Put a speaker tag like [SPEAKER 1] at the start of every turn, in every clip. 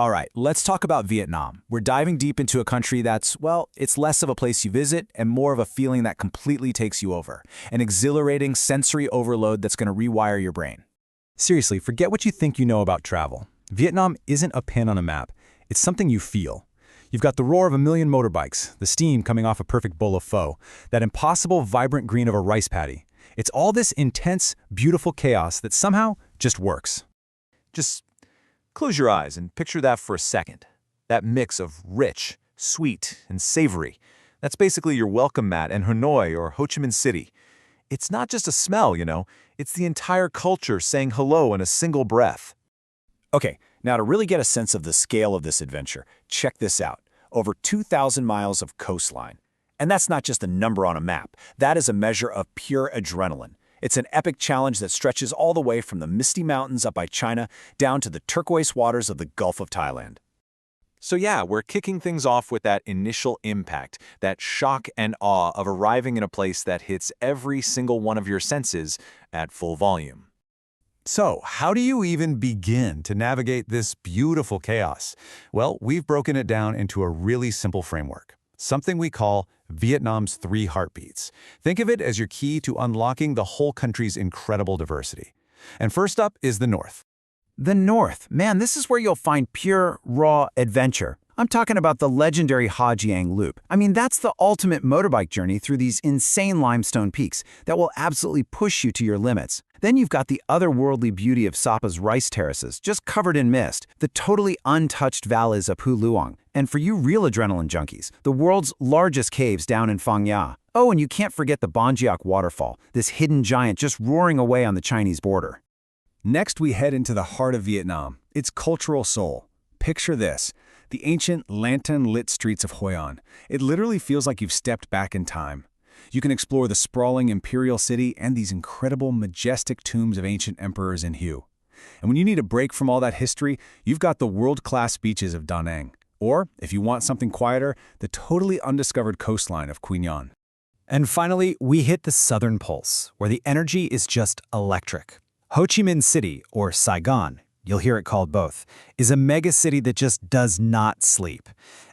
[SPEAKER 1] All right, let's talk about Vietnam. We're diving deep into a country that's, well, it's less of a place you visit and more of a feeling that completely takes you over. An exhilarating sensory overload that's going to rewire your brain.
[SPEAKER 2] Seriously, forget what you think you know about travel. Vietnam isn't a pin on a map. It's something you feel. You've got the roar of a million motorbikes, the steam coming off a perfect bowl of pho, that impossible vibrant green of a rice paddy. It's all this intense, beautiful chaos that somehow just works.
[SPEAKER 3] Just close your eyes and picture that for a second. That mix of rich, sweet, and savory. That's basically your welcome mat in Hanoi or Ho Chi Minh City. It's not just a smell, it's the entire culture saying hello in a single breath.
[SPEAKER 1] Okay, now to really get a sense of the scale of this adventure, check this out. Over 2,000 miles of coastline. And that's not just a number on a map. That is a measure of pure adrenaline. It's an epic challenge that stretches all the way from the Misty Mountains up by China down to the turquoise waters of the Gulf of Thailand.
[SPEAKER 3] So yeah, we're kicking things off with that initial impact, that shock and awe of arriving in a place that hits every single one of your senses at full volume.
[SPEAKER 2] So, how do you even begin to navigate this beautiful chaos? Well, we've broken it down into a really simple framework, something we call Vietnam's 3 heartbeats. Think of it as your key to unlocking the whole country's incredible diversity. And first up is the North.
[SPEAKER 1] The North. Man, this is where you'll find pure, raw adventure. I'm talking about the legendary Giang Loop. I mean, that's the ultimate motorbike journey through these insane limestone peaks that will absolutely push you to your limits. Then you've got the otherworldly beauty of Sapa's rice terraces, just covered in mist, the totally untouched valleys of Pu Luong, and for you real adrenaline junkies, the world's largest caves down in Phong Nha. Oh, and you can't forget the Gioc Waterfall, this hidden giant just roaring away on the Chinese border.
[SPEAKER 4] Next, we head into the heart of Vietnam, its cultural soul. Picture this, the ancient lantern-lit streets of Hoi An. It literally feels like you've stepped back in time. You can explore the sprawling imperial city and these incredible, majestic tombs of ancient emperors in hue. And when you need a break from all that history, you've got the world-class beaches of Da Nang. Or, if you want something quieter, the totally undiscovered coastline of Quy Nhon.
[SPEAKER 2] And finally, we hit the southern pulse, where the energy is just electric. Ho Chi Minh City, or Saigon, you'll hear it called both, is a mega city that just does not sleep.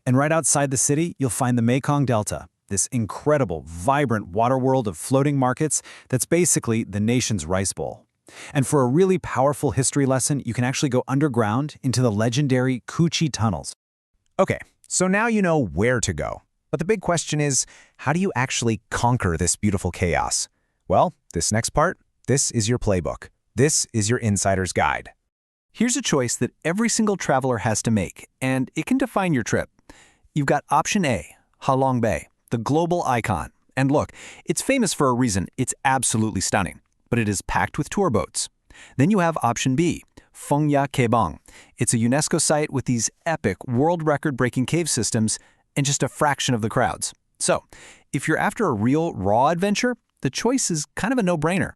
[SPEAKER 2] And right outside the city, you'll find the Mekong Delta, this incredible, vibrant water world of floating markets that's basically the nation's rice bowl. And for a really powerful history lesson, you can actually go underground into the legendary Cu Chi tunnels.
[SPEAKER 1] Okay, so now you know where to go. But the big question is, how do you actually conquer this beautiful chaos? Well, this next part, this is your playbook. This is your insider's guide. Here's a choice that every single traveler has to make, and it can define your trip. You've got option A, Ha Long Bay, the global icon. And look, it's famous for a reason. It's absolutely stunning, but it is packed with tour boats. Then you have option B, Phong Nha Bang. It's a UNESCO site with these epic world record-breaking cave systems and just a fraction of the crowds. So, if you're after a real raw adventure, the choice is kind of a no-brainer.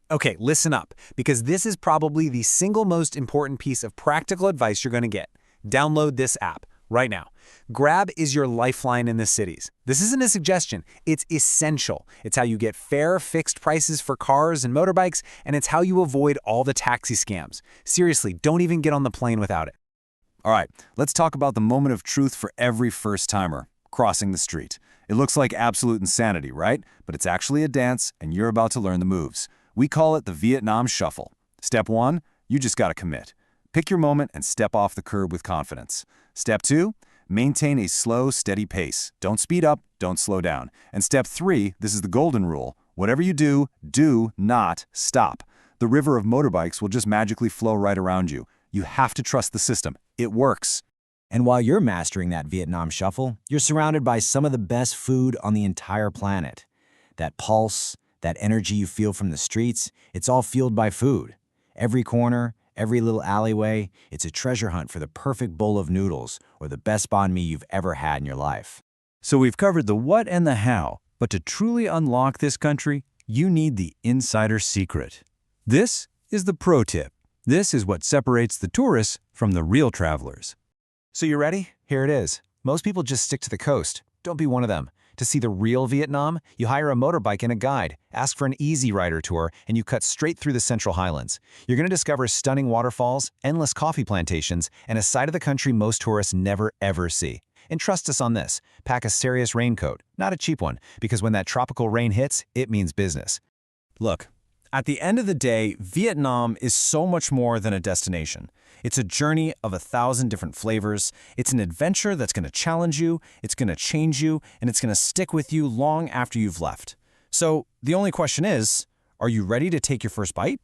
[SPEAKER 4] Okay, listen up, because this is probably the single most important piece of practical advice you're going to get. Download this app right now. Grab is your lifeline in the cities. This isn't a suggestion, it's essential. It's how you get fair, fixed prices for cars and motorbikes, and it's how you avoid all the taxi scams. Seriously, don't even get on the plane without it.
[SPEAKER 3] All right, let's talk about the moment of truth for every first-timer, crossing the street. It looks like absolute insanity, right? But it's actually a dance, and you're about to learn the moves. We call it the Vietnam Shuffle. Step 1, you just gotta commit. Pick your moment and step off the curb with confidence. Step 2, maintain a slow, steady pace. Don't speed up, don't slow down. And step 3, this is the golden rule. Whatever you do, do not stop. The river of motorbikes will just magically flow right around you. You have to trust the system. It works.
[SPEAKER 5] And while you're mastering that Vietnam Shuffle, you're surrounded by some of the best food on the entire planet. That pulse, that energy you feel from the streets, it's all fueled by food. Every corner, every little alleyway, it's a treasure hunt for the perfect bowl of noodles or the best banh mi you've ever had in your life.
[SPEAKER 2] So we've covered the what and the how, but to truly unlock this country, you need the insider secret. This is the pro tip. This is what separates the tourists from the real travelers.
[SPEAKER 1] So you ready? Here it is. Most people just stick to the coast. Don't be one of them. To see the real Vietnam, you hire a motorbike and a guide, ask for an easy rider tour, and you cut straight through the Central Highlands. You're going to discover stunning waterfalls, endless coffee plantations, and a side of the country most tourists never ever see. And trust us on this, pack a serious raincoat, not a cheap one, because when that tropical rain hits, it means business.
[SPEAKER 3] Look, at the end of the day, Vietnam is so much more than a destination. It's a journey of 1,000 different flavors. It's an adventure that's going to challenge you, it's going to change you, and it's going to stick with you long after you've left. So the only question is, are you ready to take your first bite?